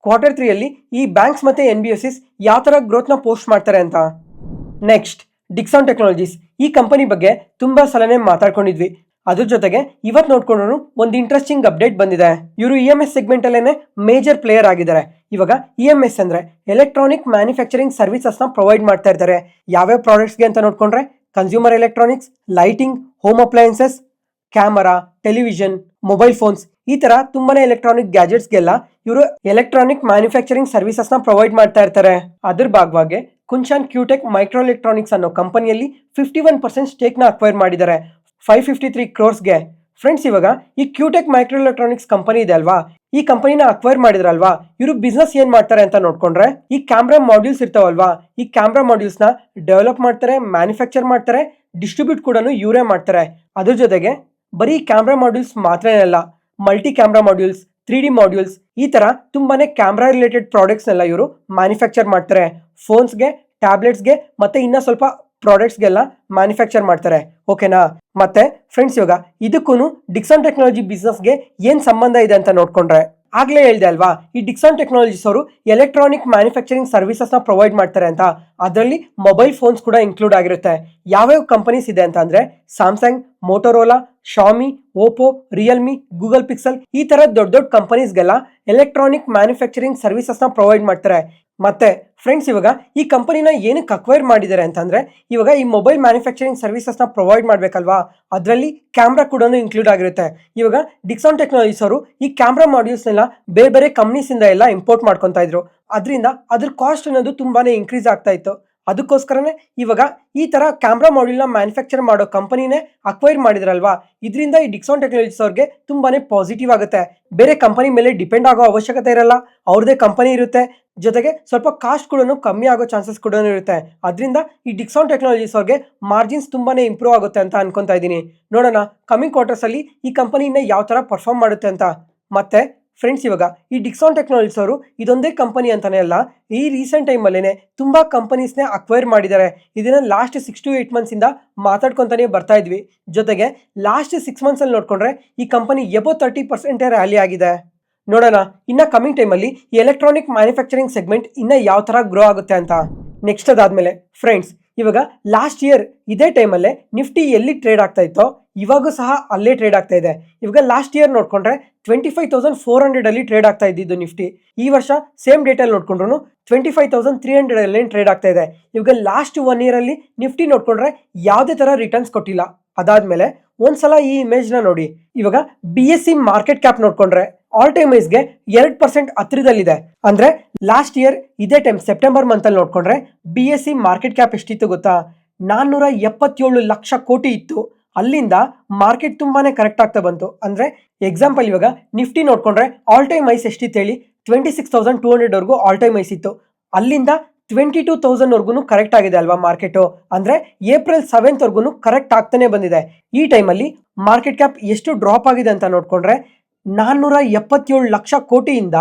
Q3 ಅಲ್ಲಿ ಈ ಬ್ಯಾಂಕ್ಸ್ ಮತ್ತೆ NBFCs ಯಾವ ತರ ಗ್ರೋತ್ ನ ಪೋಸ್ಟ್ ಮಾಡ್ತಾರೆ ಅಂತ. Next, Dixon technologies. ಈ ಕಂಪನಿ ಬಗ್ಗೆ ತುಂಬಾ ಸಲನೇ ಮಾತಾಡ್ಕೊಂಡಿದ್ವಿ. ಅದ್ರ ಜೊತೆಗೆ ಇವತ್ತು ನೋಡ್ಕೊಂಡ್ರು ಒಂದು ಇಂಟ್ರೆಸ್ಟಿಂಗ್ ಅಪ್ಡೇಟ್ ಬಂದಿದೆ. ಇವರು EMS ಸೆಗ್ಮೆಂಟ್ ಅಲ್ಲೇನೆ ಮೇಜರ್ ಪ್ಲೇಯರ್ ಆಗಿದ್ದಾರೆ. ಇವಾಗ EMS ಅಂದ್ರೆ ಎಲೆಕ್ಟ್ರಾನಿಕ್ ಮ್ಯಾನುಫ್ಯಾಕ್ಚರಿಂಗ್ ಸರ್ವಿಸಸ್ ನ ಪ್ರೊವೈಡ್ ಮಾಡ್ತಾ ಇರ್ತಾರೆ. ಯಾವ್ಯಾವ ಪ್ರಾಡಕ್ಟ್ಸ್ಗೆ ಅಂತ ನೋಡ್ಕೊಂಡ್ರೆ consumer electronics, lighting, home appliances, camera, television, mobile phones, ಈ ತರ ತುಂಬಾನೇ ಎಲೆಕ್ಟ್ರಾನಿಕ್ ಗ್ಯಾಜೆಟ್ಸ್ಗೆಲ್ಲ ಇವರು ಎಲೆಕ್ಟ್ರಾನಿಕ್ ಮ್ಯಾನುಫ್ಯಾಕ್ಚರಿಂಗ್ ಸರ್ವಿಸಸ್ ನ ಪ್ರೊವೈಡ್ ಮಾಡ್ತಾ ಇರ್ತಾರೆ. ಅದ್ರ ಭಾಗವಾಗಿ ಕುಂಚಾನ್ ಕ್ಯೂಟೆಕ್ ಮೈಕ್ರೋ ಎಲೆಕ್ಟ್ರಾನಿಕ್ಸ್ ಅನ್ನೋ ಕಂಪನಿಯಲ್ಲಿ 51% ಸ್ಟೇಕ್ ನ ಅಕ್ವೈರ್ ಮಾಡಿದ್ದಾರೆ 553 crores-ಗೆ. ಫ್ರೆಂಡ್ಸ್, ಇವಾಗ ಈ ಕ್ಯೂಟೆಕ್ ಮೈಕ್ರೋ ಎಲೆಕ್ಟ್ರಾನಿಕ್ಸ್ ಕಂಪನಿ ಇದೆ ಅಲ್ವಾ, ಈ ಕಂಪನಿನ ಅಕ್ವೈರ್ ಮಾಡಿದ್ರಲ್ವಾ, ಇವರು ಬಿಸ್ನೆಸ್ ಏನ್ ಮಾಡ್ತಾರೆ ಅಂತ ನೋಡ್ಕೊಂಡ್ರೆ ಈ ಕ್ಯಾಮ್ರಾ ಮಾಡ್ಯೂಲ್ಸ್ ಇರ್ತಾವಲ್ವಾ, ಈ ಕ್ಯಾಮ್ರಾ ಮಾಡ್ಯೂಲ್ಸ್ ನ ಡೆವಲಪ್ ಮಾಡ್ತಾರೆ, ಮ್ಯಾನುಫ್ಯಾಕ್ಚರ್ ಮಾಡ್ತಾರೆ, ಡಿಸ್ಟ್ರಿಬ್ಯೂಟ್ ಕೂಡ ಇವರೇ ಮಾಡ್ತಾರೆ. ಅದ್ರ ಜೊತೆಗೆ ಬರೀ ಕ್ಯಾಮ್ರಾ ಮಾಡ್ಯೂಲ್ಸ್ ಮಾತ್ರ ಅಲ್ಲ, multi camera modules, 3D modules, ಈ ತರ ತುಂಬಾನೇ ಕ್ಯಾಮ್ರಾ ರಿಲೇಟೆಡ್ ಪ್ರಾಡಕ್ಟ್ಸ್ ಎಲ್ಲ ಇವರು ಮ್ಯಾನುಫ್ಯಾಕ್ಚರ್ ಮಾಡ್ತಾರೆ. ಫೋನ್ಸ್ಗೆ, ಟ್ಯಾಬ್ಲೆಟ್ಸ್ಗೆ ಮತ್ತೆ ಇನ್ನ ಸ್ವಲ್ಪ ಪ್ರಾಡಕ್ಟ್ಸ್ಗೆಲ್ಲ ಮ್ಯಾನುಫ್ಯಾಕ್ಚರ್ ಮಾಡ್ತಾರೆ. ಓಕೆನಾ? ಮತ್ತೆ ಫ್ರೆಂಡ್ಸ್, ಇವಾಗ ಇದಕ್ಕೂ ಡಿಕ್ಸಾನ್ ಟೆಕ್ನಾಲಜಿ ಬಿಸ್ನೆಸ್ಗೆ ಏನ್ ಸಂಬಂಧ ಇದೆ ಅಂತ ನೋಡ್ಕೊಂಡ್ರೆ ಆಗ್ಲೇ ಹೇಳ್ದೆ ಅಲ್ವಾ, ಈ ಡಿಕ್ಸಾನ್ ಟೆಕ್ನಾಲಜೀಸ್ ಅವರು ಎಲೆಕ್ಟ್ರಾನಿಕ್ ಮ್ಯಾನುಫ್ಯಾಕ್ಚರಿಂಗ್ ಸರ್ವಿಸಸ್ ನ ಪ್ರೊವೈಡ್ ಮಾಡ್ತಾರೆ ಅಂತ. ಅದರಲ್ಲಿ ಮೊಬೈಲ್ ಫೋನ್ಸ್ ಕೂಡ ಇನ್ಕ್ಲೂಡ್ ಆಗಿರುತ್ತೆ. ಯಾವ್ಯಾವ ಕಂಪನೀಸ್ ಇದೆ ಅಂತ ಅಂದ್ರೆ Samsung, Motorola, Xiaomi, Oppo, Realme, Google Pixel, ಈ ತರ ದೊಡ್ಡ ದೊಡ್ಡ ಕಂಪನೀಸ್ಗೆಲ್ಲ ಎಲೆಕ್ಟ್ರಾನಿಕ್ ಮ್ಯಾನುಫ್ಯಾಕ್ಚರಿಂಗ್ ಸರ್ವಿಸಸ್ ನ ಪ್ರೊವೈಡ್ ಮಾಡ್ತಾರೆ. ಮತ್ತೆ ಫ್ರೆಂಡ್ಸ್, ಇವಾಗ ಈ ಕಂಪನಿನ ಏನಕ್ಕೆ ಅಕ್ವೈರ್ ಮಾಡಿದ್ದಾರೆ ಅಂತಂದ್ರೆ ಇವಾಗ ಈ ಮೊಬೈಲ್ ಮ್ಯಾನುಫ್ಯಾಕ್ಚರಿಂಗ್ ಸರ್ವಿಸಸ್ ನ ಪ್ರೊವೈಡ್ ಮಾಡ್ಬೇಕಲ್ವಾ, ಅದರಲ್ಲಿ ಕ್ಯಾಮ್ರಾ ಕೂಡ ಇನ್ಕ್ಲೂಡ್ ಆಗಿರುತ್ತೆ. ಇವಾಗ ಡಿಕ್ಸಾನ್ ಟೆಕ್ನಾಲಜೀಸ್ ಅವರು ಈ ಕ್ಯಾಮ್ರಾ ಮಾಡ್ಯೂಲ್ಸ್ ನೆಲ್ಲ ಬೇರೆ ಬೇರೆ ಕಂಪ್ನೀಸ್ ಇಂದ ಎಲ್ಲ ಇಂಪೋರ್ಟ್ ಮಾಡ್ಕೊಂತಾ ಇದ್ರು. ಅದರಿಂದ ಅದ್ರ ಕಾಸ್ಟ್ ಅನ್ನೋದು ತುಂಬಾನೇ ಇನ್ಕ್ರೀಸ್ ಆಗ್ತಾ ಇತ್ತು. ಅದಕ್ಕೋಸ್ಕರನೇ ಇವಾಗ ಈ ತರ ಕ್ಯಾಮ್ರಾ ಮಾಡ್ಯೂಲ್ ನ ಮ್ಯಾನುಫ್ಯಾಕ್ಚರ್ ಮಾಡೋ ಕಂಪನಿನೇ ಅಕ್ವೈರ್ ಮಾಡಿದ್ರಲ್ವಾ, ಇದರಿಂದ ಈ ಡಿಕ್ಸಾನ್ ಟೆಕ್ನಾಲಜೀಸ್ ಅವ್ರಿಗೆ ತುಂಬಾನೇ ಪಾಸಿಟಿವ್ ಆಗುತ್ತೆ. ಬೇರೆ ಕಂಪನಿ ಮೇಲೆ ಡಿಪೆಂಡ್ ಆಗೋ ಅವಶ್ಯಕತೆ ಇರಲ್ಲ, ಅವ್ರದೇ ಕಂಪನಿ ಇರುತ್ತೆ, ಜೊತೆಗೆ ಸ್ವಲ್ಪ ಕಾಸ್ಟ್ ಕೂಡ ಕಮ್ಮಿ ಆಗೋ ಚಾನ್ಸಸ್ ಕೂಡ ಇರುತ್ತೆ. ಅದರಿಂದ ಈ ಡಿಕ್ಸಾನ್ ಟೆಕ್ನಾಲಜೀಸ್ ಅವ್ರಿಗೆ ಮಾರ್ಜಿನ್ಸ್ ತುಂಬಾನೇ ಇಂಪ್ರೂವ್ ಆಗುತ್ತೆ ಅಂತ ಅನ್ಕೊಂತಾ ಇದ್ದೀನಿ. ನೋಡೋಣ ಕಮಿಂಗ್ ಕ್ವಾರ್ಟರ್ಸ್ ಅಲ್ಲಿ ಈ ಕಂಪನಿ ಯಾವ ತರ ಪರ್ಫಾರ್ಮ್ ಮಾಡುತ್ತೆ ಅಂತ. ಮತ್ತೆ ಫ್ರೆಂಡ್ಸ್, ಇವಾಗ ಈ ಡಿಕ್ಸಾನ್ ಟೆಕ್ನಾಲಜೀಸ್ ಅವರು ಇದೊಂದೇ ಕಂಪನಿ ಅಂತಾನೆ ಅಲ್ಲ, ಈ ರೀಸೆಂಟ್ ಟೈಮಲ್ಲೇ ತುಂಬಾ ಕಂಪನೀಸ್ನೇ ಅಕ್ವೈರ್ ಮಾಡಿದ್ದಾರೆ. ಇದನ್ನ ಲಾಸ್ಟ್ 6 to 8 ಮಂತ್ಸ್ ಇಂದ ಮಾತಾಡ್ಕೊಂತಾನೆ ಬರ್ತಾ ಇದ್ವಿ. ಜೊತೆಗೆ ಲಾಸ್ಟ್ 6 ಮಂತ್ಸ್ ಅಲ್ಲಿ ನೋಡ್ಕೊಂಡ್ರೆ ಈ ಕಂಪನಿ ಎಬೋ 30% ರ್ಯಾಲಿ ಆಗಿದೆ. ನೋಡೋಣ ಇನ್ನ ಕಮಿಂಗ್ ಟೈಮಲ್ಲಿ ಈ ಎಲೆಕ್ಟ್ರಾನಿಕ್ ಮ್ಯಾನುಫ್ಯಾಕ್ಚರಿಂಗ್ ಸೆಗ್ಮೆಂಟ್ ಇನ್ನ ಯಾವ ತರ ಗ್ರೋ ಆಗುತ್ತೆ ಅಂತ. ನೆಕ್ಸ್ಟ್ ಅದಾದ್ಮೇಲೆ ಫ್ರೆಂಡ್ಸ್, ಇವಾಗ ಲಾಸ್ಟ್ ಇಯರ್ ಇದೇ ಟೈಮಲ್ಲೇ ನಿಫ್ಟಿ ಎಲ್ಲಿ ಟ್ರೇಡ್ ಆಗ್ತಾ ಇತ್ತೋ ಇವಾಗೂ ಸಹ ಅಲ್ಲೇ ಟ್ರೇಡ್ ಆಗ್ತಾ ಇದೆ. ಇವಾಗ ಲಾಸ್ಟ್ ಇಯರ್ ನೋಡ್ಕೊಂಡ್ರೆ 25,400 ಅಲ್ಲಿ ಟ್ರೇಡ್ ಆಗ್ತಾ ಇದ್ದಿದ್ದು ನಿಫ್ಟಿ. ಈ ವರ್ಷ ಸೇಮ್ ಡೇಟ್ ಅಲ್ಲಿ ನೋಡ್ಕೊಂಡ್ರು 25,300 ಅಲ್ಲಿ ಟ್ರೇಡ್ ಆಗ್ತಾ ಇದೆ. ಇವಾಗ ಲಾಸ್ಟ್ 1 year ಅಲ್ಲಿ ನಿಫ್ಟಿ ನೋಡ್ಕೊಂಡ್ರೆ ಯಾವುದೇ ತರ ರಿಟರ್ನ್ಸ್ ಕೊಟ್ಟಿಲ್ಲ. ಅದಾದ್ಮೇಲೆ ಒಂದ್ಸಲ ಈ ಇಮೇಜ್ ನ ನೋಡಿ. ಇವಾಗ BSE ಮಾರ್ಕೆಟ್ ಕ್ಯಾಪ್ ನೋಡ್ಕೊಂಡ್ರೆ ಆಲ್ ಟೈಮ್ ಗೆ 2% ಹತ್ತಿರದಲ್ಲಿದೆ. ಅಂದ್ರೆ ಲಾಸ್ಟ್ ಇಯರ್ ಇದೇ ಟೈಮ್ ಸೆಪ್ಟೆಂಬರ್ ಮಂತ್ ಅಲ್ಲಿ ನೋಡ್ಕೊಂಡ್ರೆ BSE ಮಾರ್ಕೆಟ್ ಕ್ಯಾಪ್ ಎಷ್ಟಿತ್ತು ಗೊತ್ತಾ? 477 ಲಕ್ಷ ಕೋಟಿ ಇತ್ತು. ಅಲ್ಲಿಂದ ಮಾರ್ಕೆಟ್ ತುಂಬಾನೇ ಕರೆಕ್ಟ್ ಆಗ್ತಾ ಬಂತು. ಅಂದ್ರೆ ಎಕ್ಸಾಂಪಲ್, ಇವಾಗ ನಿಫ್ಟಿ ನೋಡ್ಕೊಂಡ್ರೆ ಆಲ್ ಟೈಮ್ ಐಸ್ ಎಷ್ಟಿತ್ತು ಹೇಳಿ? 26,200 ವರ್ಗೂ ಆಲ್ ಟೈಮ್ ಐಸ್ ಇತ್ತು. ಅಲ್ಲಿಂದ 22,000 ವರ್ಗು ಕರೆಕ್ಟ್ ಆಗಿದೆ ಅಲ್ವಾ ಮಾರ್ಕೆಟ್? ಅಂದ್ರೆ April 7th ವರ್ಗು ಕರೆಕ್ಟ್ ಆಗ್ತಾನೆ ಬಂದಿದೆ. ಈ ಟೈಮಲ್ಲಿ ಮಾರ್ಕೆಟ್ ಕ್ಯಾಪ್ ಎಷ್ಟು ಡ್ರಾಪ್ ಆಗಿದೆ ಅಂತ ನೋಡ್ಕೊಂಡ್ರೆ 477 ಲಕ್ಷ ಕೋಟಿಯಿಂದ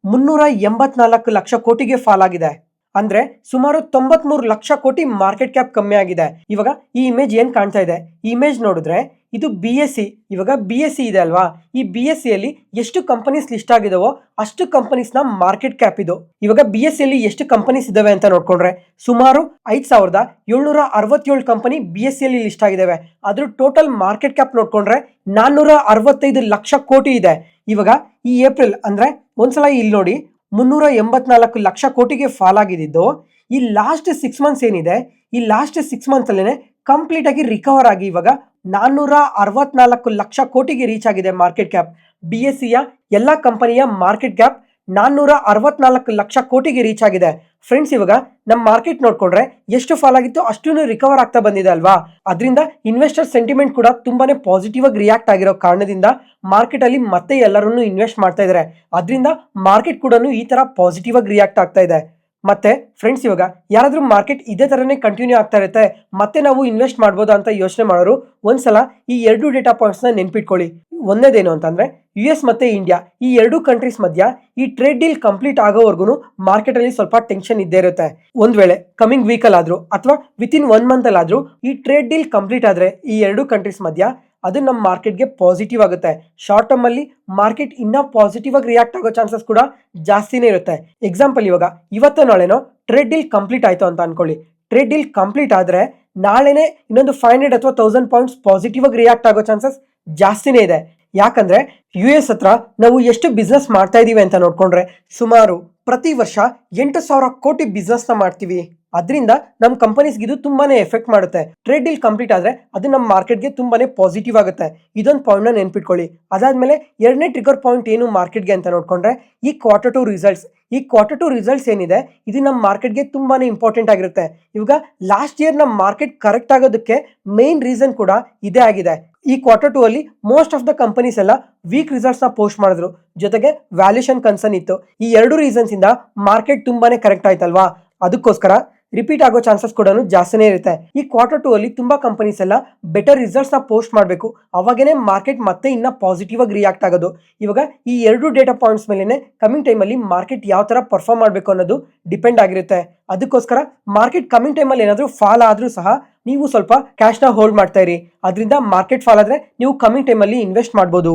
384 ಲಕ್ಷ ಕೋಟಿಗೆ ಫಾಲ್ ಆಗಿದೆ. ಅಂದ್ರೆ ಸುಮಾರು 93 ಲಕ್ಷ ಕೋಟಿ ಮಾರ್ಕೆಟ್ ಕ್ಯಾಪ್ ಕಮ್ಮಿ ಆಗಿದೆ. ಇವಾಗ ಈ ಇಮೇಜ್ ಏನ್ ಕಾಣ್ತಾ ಇದೆ? ಈ ಇಮೇಜ್ ನೋಡಿದ್ರೆ ಇದು BSE. ಇವಾಗ BSE ಇದೆ ಅಲ್ವಾ? ಈ BSE ಅಲ್ಲಿ ಎಷ್ಟು ಕಂಪನೀಸ್ ಲಿಸ್ಟ್ ಆಗಿದಾವೋ ಅಷ್ಟು ಕಂಪನೀಸ್ ನ ಮಾರ್ಕೆಟ್ ಕ್ಯಾಪ್ ಇದು. ಇವಾಗ BSE ಅಲ್ಲಿ ಎಷ್ಟು ಕಂಪನೀಸ್ ಇದಾವೆ ಅಂತ ನೋಡ್ಕೊಂಡ್ರೆ ಸುಮಾರು 5,767 ಕಂಪನಿ BSE ಅಲ್ಲಿ ಲಿಸ್ಟ್ ಆಗಿದಾವೆ. ಅದ್ರ ಟೋಟಲ್ ಮಾರ್ಕೆಟ್ ಕ್ಯಾಪ್ ನೋಡ್ಕೊಂಡ್ರೆ 465 ಲಕ್ಷ ಕೋಟಿ ಇದೆ. ಇವಾಗ ಈ ಏಪ್ರಿಲ್ ಅಂದ್ರೆ ಒಂದ್ಸಲ ಇಲ್ಲಿ ನೋಡಿ, 384 ಲಕ್ಷ ಕೋಟಿಗೆ ಫಾಲ್ ಆಗಿದ್ದು ಈ ಲಾಸ್ಟ್ 6 ಮಂತ್ಸ್ ಏನಿದೆ, ಈ ಲಾಸ್ಟ್ 6 ಮಂತ್ಸ್ ಅಲ್ಲೇನೆ ಕಂಪ್ಲೀಟ್ ಆಗಿ ರಿಕವರ್ ಆಗಿ ಇವಾಗ 464 ಲಕ್ಷ ಕೋಟಿಗೆ ರೀಚ್ ಆಗಿದೆ ಮಾರ್ಕೆಟ್ ಕ್ಯಾಪ್. BSE ಯ ಎಲ್ಲಾ ಕಂಪನಿಯ ಮಾರ್ಕೆಟ್ ಕ್ಯಾಪ್ 464 ಲಕ್ಷ ಕೋಟಿಗೆ ರೀಚ್ ಆಗಿದೆ. ಫ್ರೆಂಡ್ಸ್, ಇವಾಗ ನಮ್ಮ ಮಾರ್ಕೆಟ್ ನೋಡ್ಕೊಂಡ್ರೆ ಎಷ್ಟು ಫಾಲ್ ಆಗಿತ್ತು ಅಷ್ಟೂ ರಿಕವರ್ ಆಗ್ತಾ ಬಂದಿದೆ ಅಲ್ವಾ? ಅದರಿಂದ ಇನ್ವೆಸ್ಟರ್ ಸೆಂಟಿಮೆಂಟ್ ಕೂಡ ತುಂಬಾನೇ ಪಾಸಿಟಿವ್ ಆಗಿ ರಿಯಾಕ್ಟ್ ಆಗಿರೋ ಕಾರಣದಿಂದ ಮಾರ್ಕೆಟ್ ಅಲ್ಲಿ ಮತ್ತೆ ಎಲ್ಲರನ್ನು ಇನ್ವೆಸ್ಟ್ ಮಾಡ್ತಾ ಇದ್ದಾರೆ. ಅದರಿಂದ ಮಾರ್ಕೆಟ್ ಕೂಡ ಈ ತರ ಪಾಸಿಟಿವ್ ಆಗಿ ರಿಯಾಕ್ಟ್ ಆಗ್ತಾ ಇದೆ. ಮತ್ತೆ ಫ್ರೆಂಡ್ಸ್, ಇವಾಗ ಯಾರಾದ್ರೂ ಮಾರ್ಕೆಟ್ ಇದೇ ತರನೇ ಕಂಟಿನ್ಯೂ ಆಗ್ತಾ ಇರುತ್ತೆ ಮತ್ತೆ ನಾವು ಇನ್ವೆಸ್ಟ್ ಮಾಡ್ಬೋದಾ ಅಂತ ಯೋಚನೆ ಮಾಡೋರು ಒಂದ್ಸಲ ಈ 2 ಡೇಟಾ ಪಾಯಿಂಟ್ಸ್ ನ ನೆನ್ಪಿಟ್ಕೊಳ್ಳಿ. ಒಂದೇದೇನು ಅಂತಂದ್ರೆ US ಮತ್ತೆ ಇಂಡಿಯಾ ಈ 2 ಕಂಟ್ರೀಸ್ ಮಧ್ಯ ಈ ಟ್ರೇಡ್ ಡೀಲ್ ಕಂಪ್ಲೀಟ್ ಆಗೋವರೆಗೂ ಮಾರ್ಕೆಟ್ ಅಲ್ಲಿ ಸ್ವಲ್ಪ ಟೆನ್ಷನ್ ಇದ್ದೇ ಇರುತ್ತೆ. ಒಂದ್ ವೇಳೆ ಕಮಿಂಗ್ ವೀಕ್ ಅಲ್ಲಿ ಆದ್ರೂ ಅಥವಾ ವಿತಿನ್ 1 ಮಂತ್ ಅಲ್ಲಿ ಆದ್ರೂ ಈ ಟ್ರೇಡ್ ಡೀಲ್ ಕಂಪ್ಲೀಟ್ ಆದ್ರೆ ಈ 2 ಕಂಟ್ರೀಸ್ ಮಧ್ಯ ಅದು ನಮ್ಮ ಮಾರ್ಕೆಟ್ಗೆ ಪಾಸಿಟಿವ್ ಆಗುತ್ತೆ. ಶಾರ್ಟ್ ಟರ್ಮ್ ಅಲ್ಲಿ ಮಾರ್ಕೆಟ್ ಇನ್ನ ಪಾಸಿಟಿವ್ ಆಗಿ ರಿಯಾಕ್ಟ್ ಆಗೋ ಚಾನ್ಸಸ್ ಕೂಡ ಜಾಸ್ತಿನೇ ಇರುತ್ತೆ. ಎಕ್ಸಾಂಪಲ್, ಇವಾಗ ಇವತ್ತು ನಾಳೆನೋ ಟ್ರೇಡ್ ಡೀಲ್ ಕಂಪ್ಲೀಟ್ ಆಯ್ತು ಅಂತ ಅನ್ಕೊಳ್ಳಿ. ಟ್ರೇಡ್ ಡೀಲ್ ಕಂಪ್ಲೀಟ್ ಆದ್ರೆ ನಾಳೆನೆ ಇನ್ನೊಂದು 500 ಅಥವಾ 1000 ಪಾಯಿಂಟ್ಸ್ ಪಾಸಿಟಿವ್ ಆಗಿ ರಿಯಾಕ್ಟ್ ಆಗೋ ಚಾನ್ಸಸ್ ಜಾಸ್ತಿನೇ ಇದೆ. ಯಾಕಂದ್ರೆ US ಹತ್ರ ನಾವು ಎಷ್ಟು ಬಿಸ್ನೆಸ್ ಮಾಡ್ತಾ ಇದೀವಿ ಅಂತ ನೋಡ್ಕೊಂಡ್ರೆ ಸುಮಾರು ಪ್ರತಿ ವರ್ಷ 8,000 ಕೋಟಿ ಬಿಸ್ನೆಸ್ ನ ಮಾಡ್ತೀವಿ. ಅದರಿಂದ ನಮ್ಮ ಕಂಪನೀಸ್ಗೆ ಇದು ತುಂಬಾನೇ ಎಫೆಕ್ಟ್ ಮಾಡುತ್ತೆ. ಟ್ರೇಡ್ ಡೀಲ್ ಕಂಪ್ಲೀಟ್ ಆದ್ರೆ ಅದು ನಮ್ಮ ಮಾರ್ಕೆಟ್ಗೆ ತುಂಬಾನೇ ಪಾಸಿಟಿವ್ ಆಗುತ್ತೆ. ಇದೊಂದು ಪಾಯಿಂಟ್ ನ ನೆನ್ಪಿಟ್ಕೊಳ್ಳಿ. ಅದಾದ್ಮೇಲೆ ಎರಡನೇ ಟ್ರಿಗರ್ ಪಾಯಿಂಟ್ ಏನು ಮಾರ್ಕೆಟ್ಗೆ ಅಂತ ನೋಡ್ಕೊಂಡ್ರೆ ಈ Q2 ರಿಸಲ್ಟ್ಸ್. ಈ Q2 ರಿಸಲ್ಟ್ಸ್ ಏನಿದೆ ಇದು ನಮ್ಮ ಮಾರ್ಕೆಟ್ಗೆ ತುಂಬಾನೇ ಇಂಪಾರ್ಟೆಂಟ್ ಆಗಿರುತ್ತೆ. ಇವಾಗ ಲಾಸ್ಟ್ ಇಯರ್ ನಮ್ಮ ಮಾರ್ಕೆಟ್ ಕರೆಕ್ಟ್ ಆಗೋದಕ್ಕೆ ಮೇನ್ ರೀಸನ್ ಕೂಡ ಇದೇ ಆಗಿದೆ. ಈ Q2 ಅಲ್ಲಿ ಮೋಸ್ಟ್ ಆಫ್ ದ ಕಂಪನೀಸ್ ಎಲ್ಲ ವೀಕ್ ರಿಸಲ್ಟ್ಸ್ ನ ಪೋಸ್ಟ್ ಮಾಡಿದ್ರು. ಜೊತೆಗೆ ವ್ಯಾಲ್ಯೂಷನ್ ಕನ್ಸರ್ನ್ ಇತ್ತು. ಈ 2 ರೀಸನ್ಸ್ ಇಂದ ಮಾರ್ಕೆಟ್ ತುಂಬಾನೇ ಕರೆಕ್ಟ್ ಆಯ್ತಲ್ವಾ? ಅದಕ್ಕೋಸ್ಕರ ರಿಪೀಟ್ ಆಗೋ ಚಾನ್ಸಸ್ ಕೂಡ ಜಾಸ್ತಿನೇ ಇರುತ್ತೆ. ಈ Q2 ಅಲ್ಲಿ ತುಂಬಾ ಕಂಪನೀಸ್ ಎಲ್ಲ ಬೆಟರ್ ರಿಸಲ್ಟ್ಸ್ ನ ಪೋಸ್ಟ್ ಮಾಡಬೇಕು. ಅವಾಗೇನೆ ಮಾರ್ಕೆಟ್ ಮತ್ತೆ ಇನ್ನ ಪಾಸಿಟಿವ್ ಆಗಿ ರಿಯಾಕ್ಟ್ ಆಗೋದು. ಇವಾಗ ಈ 2 ಡೇಟಾ ಪಾಯಿಂಟ್ಸ್ ಮೇಲೆನೆ ಕಮಿಂಗ್ ಟೈಮ್ ಅಲ್ಲಿ ಮಾರ್ಕೆಟ್ ಯಾವ ತರ ಪರ್ಫಾರ್ಮ್ ಮಾಡಬೇಕು ಅನ್ನೋದು ಡಿಪೆಂಡ್ ಆಗಿರುತ್ತೆ. ಅದಕ್ಕೋಸ್ಕರ ಮಾರ್ಕೆಟ್ ಕಮಿಂಗ್ ಟೈಮ್ ಅಲ್ಲಿ ಏನಾದ್ರೂ ಫಾಲ್ ಆದ್ರೂ ಸಹ ನೀವು ಸ್ವಲ್ಪ ಕ್ಯಾಶ್ ನ ಹೋಲ್ಡ್ ಮಾಡ್ತಾ ಇರಿ. ಅದರಿಂದ ಮಾರ್ಕೆಟ್ ಫಾಲ್ ಆದ್ರೆ ನೀವು ಕಮಿಂಗ್ ಟೈಮ್ ಅಲ್ಲಿ ಇನ್ವೆಸ್ಟ್ ಮಾಡಬಹುದು.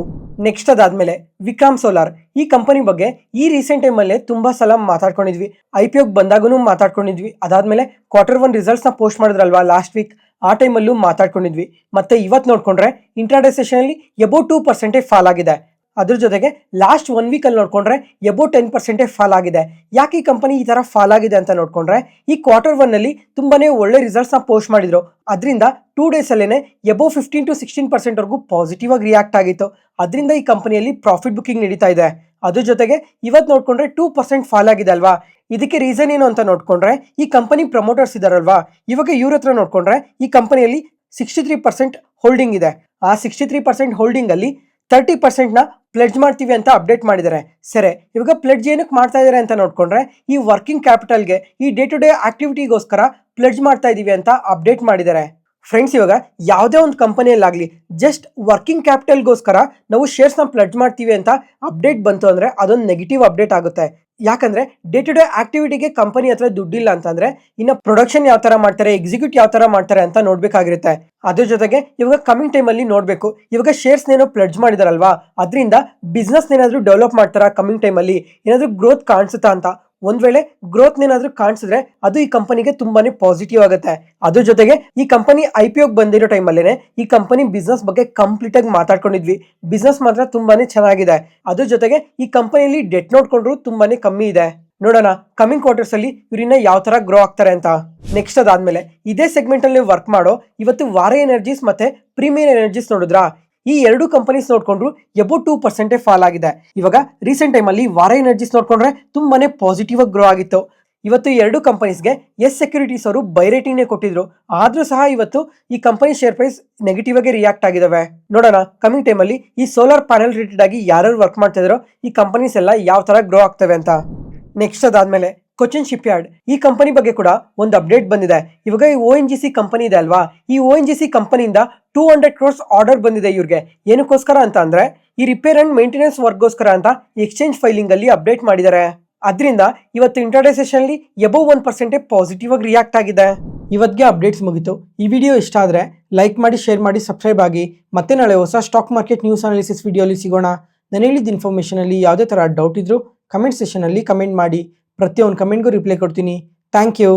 ನೆಕ್ಸ್ಟ್ ಅದಾದ್ಮೇಲೆ ವಿಕ್ರಮ್ ಸೋಲಾರ್ ಈ ಕಂಪನಿ ಬಗ್ಗೆ ಈ ರೀಸೆಂಟ್ ಟೈಮ್ ಅಲ್ಲೇ ತುಂಬಾ ಸಲ ಮಾತಾಡ್ಕೊಂಡಿದ್ವಿ. IPO ಬಂದಾಗೂ ಮಾತಾಡ್ಕೊಂಡಿದ್ವಿ. ಅದಾದ್ಮೇಲೆ Q1 ರಿಸಲ್ಟ್ಸ್ ನ ಪೋಸ್ಟ್ ಮಾಡಿದ್ರಲ್ವಾ ಲಾಸ್ಟ್ ವೀಕ್, ಆ ಟೈಮ್ ಅಲ್ಲೂ ಮಾತಾಡ್ಕೊಂಡಿದ್ವಿ. ಮತ್ತೆ ಇವತ್ತು ನೋಡ್ಕೊಂಡ್ರೆ ಇಂಟ್ರಾಡೇ ಸೆಷನ್ ಅಲ್ಲಿ ಎಬೋ 2% ಫಾಲ್ ಆಗಿದೆ. ಅದ್ರ ಜೊತೆಗೆ ಲಾಸ್ಟ್ 1 ವೀಕ್ ಅಲ್ಲಿ ನೋಡ್ಕೊಂಡ್ರೆ ಎಬೋ 10% ಫಾಲ್ ಆಗಿದೆ. ಯಾಕೆ ಈ ಕಂಪನಿ ಈ ತರ ಫಾಲ್ ಆಗಿದೆ ಅಂತ ನೋಡ್ಕೊಂಡ್ರೆ ಈ Q1 ಅಲ್ಲಿ ತುಂಬಾನೇ ಒಳ್ಳೆ ರಿಸಲ್ಟ್ಸ್ ನ ಪೋಸ್ಟ್ ಮಾಡಿದ್ರು. ಅದರಿಂದ 2 ಡೇಸ್ ಅಲ್ಲೇನೆ ಎಬೋ 15 to 16% ವರೆಗೂ ಪಾಸಿಟಿವ್ ಆಗಿ ರಿಯಾಕ್ಟ್ ಆಗಿತ್ತು. ಅದರಿಂದ ಈ ಕಂಪನಿಯಲ್ಲಿ ಪ್ರಾಫಿಟ್ ಬುಕಿಂಗ್ ನಡೀತಾ ಇದೆ. ಅದ್ರ ಜೊತೆಗೆ ಇವತ್ತು ನೋಡ್ಕೊಂಡ್ರೆ 2% ಫಾಲ್ ಆಗಿದೆ ಅಲ್ವಾ? ಇದಕ್ಕೆ ರೀಸನ್ ಏನು ಅಂತ ನೋಡ್ಕೊಂಡ್ರೆ ಈ ಕಂಪನಿ ಪ್ರಮೋಟರ್ಸ್ ಇದಾರಲ್ವಾ, ಇವಾಗ ಇವ್ರ ಹತ್ರ ನೋಡ್ಕೊಂಡ್ರೆ ಈ ಕಂಪನಿಯಲ್ಲಿ 63% ಹೋಲ್ಡಿಂಗ್ ಇದೆ. ಆ 63% ಹೋಲ್ಡಿಂಗ್ ಅಲ್ಲಿ 30% ನ ಪ್ಲೆಡ್ಜ್ ಮಾಡ್ತೀವಿ ಅಂತ ಅಪ್ಡೇಟ್ ಮಾಡಿದ್ದಾರೆ. ಸರಿ, ಇವಾಗ ಪ್ಲೆಡ್ಜ್ ಏನಕ್ಕೆ ಮಾಡ್ತಾ ಇದ್ದಾರೆ ಅಂತ ನೋಡ್ಕೊಂಡ್ರೆ ಈ ವರ್ಕಿಂಗ್ ಕ್ಯಾಪಿಟಲ್ಗೆ ಈ ಡೇ ಟು ಡೇ ಆಕ್ಟಿವಿಟಿಗೋಸ್ಕರ ಪ್ಲೆಡ್ಜ್ ಮಾಡ್ತಾ ಇದೀವಿ ಅಂತ ಅಪ್ಡೇಟ್ ಮಾಡಿದ್ದಾರೆ. ಫ್ರೆಂಡ್ಸ್, ಇವಾಗ ಯಾವುದೇ ಒಂದು ಕಂಪನಿಯಲ್ಲಾಗಲಿ ಜಸ್ಟ್ ವರ್ಕಿಂಗ್ ಕ್ಯಾಪಿಟಲ್ಗೋಸ್ಕರ ನಾವು ಶೇರ್ಸ್ನ ಪ್ಲಡ್ಜ್ ಮಾಡ್ತೀವಿ ಅಂತ ಅಪ್ಡೇಟ್ ಬಂತು ಅಂದರೆ ಅದೊಂದು ನೆಗೆಟಿವ್ ಅಪ್ಡೇಟ್ ಆಗುತ್ತೆ. ಯಾಕಂದರೆ ಡೇ ಟು ಡೇ ಆಕ್ಟಿವಿಟಿಗೆ ಕಂಪನಿ ಹತ್ರ ದುಡ್ಡಿಲ್ಲ ಅಂತಂದರೆ ಇನ್ನು ಪ್ರೊಡಕ್ಷನ್ ಯಾವ ಥರ ಮಾಡ್ತಾರೆ, ಎಕ್ಸಿಕ್ಯೂಟ್ ಯಾವ ಥರ ಮಾಡ್ತಾರೆ ಅಂತ ನೋಡಬೇಕಾಗಿರುತ್ತೆ. ಅದ್ರ ಜೊತೆಗೆ ಇವಾಗ ಕಮಿಂಗ್ ಟೈಮಲ್ಲಿ ನೋಡಬೇಕು, ಇವಾಗ ಶೇರ್ಸ್ನೇನೋ ಪ್ಲಡ್ಜ್ ಮಾಡಿದಾರಲ್ವಾ, ಅದರಿಂದ ಬಿಸ್ನೆಸ್ನೇನಾದರೂ ಡೆವಲಪ್ ಮಾಡ್ತಾರಾ, ಕಮಿಂಗ್ ಟೈಮಲ್ಲಿ ಏನಾದರೂ ಗ್ರೋತ್ ಕಾಣಿಸುತ್ತಾ ಅಂತ. ಒಂದ್ ವೇಳೆ ಗ್ರೋತ್ ಏನಾದ್ರೂ ಕಾಣಿಸಿದ್ರೆ ಅದು ಈ ಕಂಪನಿಗೆ ತುಂಬಾನೇ ಪಾಸಿಟಿವ್ ಆಗುತ್ತೆ. ಅದ್ರ ಜೊತೆಗೆ ಈ ಕಂಪನಿ IPO ಬಂದಿರೋ ಟೈಮಲ್ಲೇನೆ ಈ ಕಂಪನಿ ಬಿಸ್ನೆಸ್ ಬಗ್ಗೆ ಕಂಪ್ಲೀಟ್ ಆಗಿ ಮಾತಾಡ್ಕೊಂಡಿದ್ವಿ. ಬಿಸ್ನೆಸ್ ಮಾತ್ರ ತುಂಬಾನೇ ಚೆನ್ನಾಗಿದೆ. ಅದ್ರ ಜೊತೆಗೆ ಈ ಕಂಪನಿಯಲ್ಲಿ ಡೆಟ್ ನೋಡ್ಕೊಂಡ್ರು ತುಂಬಾನೇ ಕಮ್ಮಿ ಇದೆ. ನೋಡೋಣ ಕಮಿಂಗ್ ಕ್ವಾರ್ಟರ್ಸ್ ಅಲ್ಲಿ ಇವ್ರನ್ನ ಯಾವ ತರ ಗ್ರೋ ಆಗ್ತಾರೆ ಅಂತ. ನೆಕ್ಸ್ಟ್ ಅದಾದ್ಮೇಲೆ ಇದೇ ಸೆಗ್ಮೆಂಟ್ ಅಲ್ಲಿ ವರ್ಕ್ ಮಾಡೋ ಇವತ್ತು ವಾರ ಎನರ್ಜೀಸ್ ಮತ್ತೆ ಪ್ರೀಮಿಯರ್ ಎನರ್ಜೀಸ್ ನೋಡಿದ್ರಾ, ಈ ಎರಡು ಕಂಪನೀಸ್ ನೋಡ್ಕೊಂಡ್ರು ಎಬೋ 2% ಫಾಲ್ ಆಗಿದೆ. ಇವಾಗ ರೀಸೆಂಟ್ ಟೈಮಲ್ಲಿ ವಾರ ಎನರ್ಜೀಸ್ ನೋಡ್ಕೊಂಡ್ರೆ ತುಂಬಾನೇ ಪಾಸಿಟಿವ್ ಆಗಿ ಗ್ರೋ ಆಗಿತ್ತು. ಇವತ್ತು ಈ ಎರಡು ಕಂಪನೀಸ್ಗೆ ಸೆಕ್ಯೂರಿಟೀಸ್ ಅವರು ಬೈ ರೇಟಿಂಗ್ನೇ ಕೊಟ್ಟಿದ್ರು. ಆದ್ರೂ ಸಹ ಇವತ್ತು ಈ ಕಂಪನಿ ಶೇರ್ ಪ್ರೈಸ್ ನೆಗೆಟಿವ್ ಆಗಿ ರಿಯಾಕ್ಟ್ ಆಗಿದಾವೆ. ನೋಡೋಣ ಕಮಿಂಗ್ ಟೈಮಲ್ಲಿ ಈ ಸೋಲಾರ್ ಪ್ಯಾನೆಲ್ ರಿಲೇಟೆಡ್ ಆಗಿ ಯಾರ್ಯಾರು ವರ್ಕ್ ಮಾಡ್ತಾ ಇದಾರೋ ಈ ಕಂಪನೀಸ್ ಎಲ್ಲ ಯಾವ ತರ ಗ್ರೋ ಆಗ್ತವೆ ಅಂತ. ನೆಕ್ಸ್ಟ್ ಅದಾದ್ಮೇಲೆ ಕೊಚ್ಚಿನ್ ಶಿಪ್ ಯಾರ್ಡ್, ಈ ಕಂಪನಿ ಬಗ್ಗೆ ಕೂಡ ಒಂದು ಅಪ್ಡೇಟ್ ಬಂದಿದೆ. ಇವಾಗ ಈ ONGC ಕಂಪನಿ ಇದೆ ಅಲ್ವಾ, ಈ ONGC ಕಂಪನಿಯಿಂದ 200 crores ಆರ್ಡರ್ ಬಂದಿದೆ ಇವ್ರಿಗೆ. ಏನಕ್ಕೋಸ್ಕರ ಅಂತ ಅಂದ್ರೆ ಈ ರಿಪೇರ್ ಅಂಡ್ ಮೇಂಟೆನೆನ್ಸ್ ವರ್ಕ್ಗೋಸ್ಕರ ಅಂತ ಎಕ್ಸ್ಚೇಂಜ್ ಫೈಲಿಂಗ್ ಅಲ್ಲಿ ಅಪ್ಡೇಟ್ ಮಾಡಿದ್ದಾರೆ. ಅದರಿಂದ ಇವತ್ತು ಇಂಟರ್ಡೇ ಸೆಷನ್ ಅಲ್ಲಿ ಎಬೋ 1% ಪಾಸಿಟಿವ್ ಆಗಿ ರಿಯಾಕ್ಟ್ ಆಗಿದೆ. ಇವತ್ತಿಗೆ ಅಪ್ಡೇಟ್ಸ್ ಮುಗಿತು. ಈ ವಿಡಿಯೋ ಇಷ್ಟ ಆದರೆ ಲೈಕ್ ಮಾಡಿ, ಶೇರ್ ಮಾಡಿ, ಸಬ್ಸ್ಕ್ರೈಬ್ ಆಗಿ. ಮತ್ತೆ ನಾಳೆ ಹೊಸ ಸ್ಟಾಕ್ ಮಾರ್ಕೆಟ್ ನ್ಯೂಸ್ ಅನಾಲಿಸಿಸ್ ವಿಡಿಯೋಲಿ ಸಿಗೋಣ. ನಾನು ಹೇಳಿದ ಇನ್ಫಾರ್ಮೇಷನ್ ಅಲ್ಲಿ ಯಾವುದೇ ತರ ಡೌಟ್ ಇದ್ರೂ ಕಮೆಂಟ್ ಸೆಷನ್ ಅಲ್ಲಿ ಕಮೆಂಟ್ ಮಾಡಿ. ಪ್ರತಿಯೊಂದು ಕಮೆಂಟ್ಗೂ ರಿಪ್ಲೈ ಕೊಡ್ತೀನಿ. Thank you.